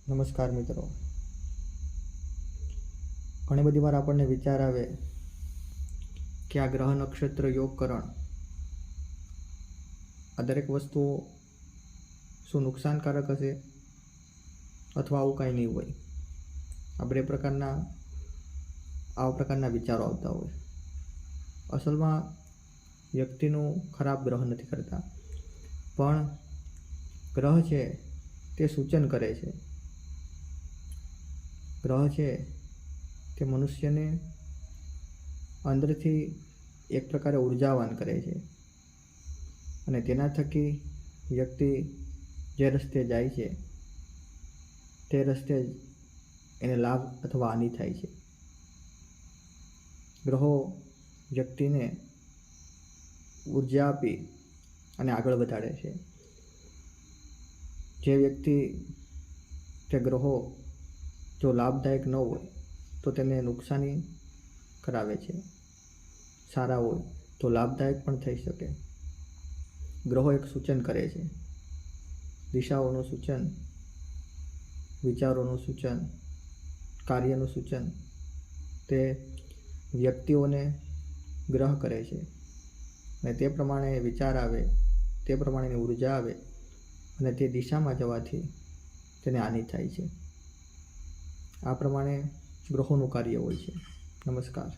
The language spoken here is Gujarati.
નમસ્કાર મિત્રો. ઘણી બધી વાર આપણને વિચાર આવે કે આ ગ્રહ નક્ષત્ર યોગકરણ આ દરેક વસ્તુઓ શું નુકસાનકારક હશે અથવા આવું કાંઈ નહીં હોય. આવા પ્રકારના વિચારો આવતા હોય. અસલમાં વ્યક્તિનું ખરાબ ગ્રહ નથી કરતા, પણ ગ્રહ છે તે સૂચન કરે છે. ગ્રહ છે તે મનુષ્યને અંદરથી એક પ્રકારે ઉર્જાવાન કરે છે અને તેના થકી વ્યક્તિ જે રસ્તે જાય છે તે રસ્તે જ એને લાભ અથવા હાનિ થાય છે. ગ્રહો વ્યક્તિને ઉર્જા આપી અને આગળ વધારે છે. જે વ્યક્તિ તે ગ્રહો જો લાભદાયક ન હોય તો તેને નુકસાની કરાવે છે. સારા હોય તો લાભદાયક પણ થઈ શકે. ગ્રહો એક સૂચન કરે છે, દિશાઓનું સૂચન, વિચારોનું સૂચન, કાર્યનું સૂચન તે વ્યક્તિઓને ગ્રહ કરે છે અને તે પ્રમાણે વિચાર આવે, તે પ્રમાણેની ઉર્જા આવે અને તે દિશામાં જવાથી તેને હાનિ થાય છે. આ પ્રમાણે ગ્રહોનું કાર્ય હોય છે. નમસ્કાર.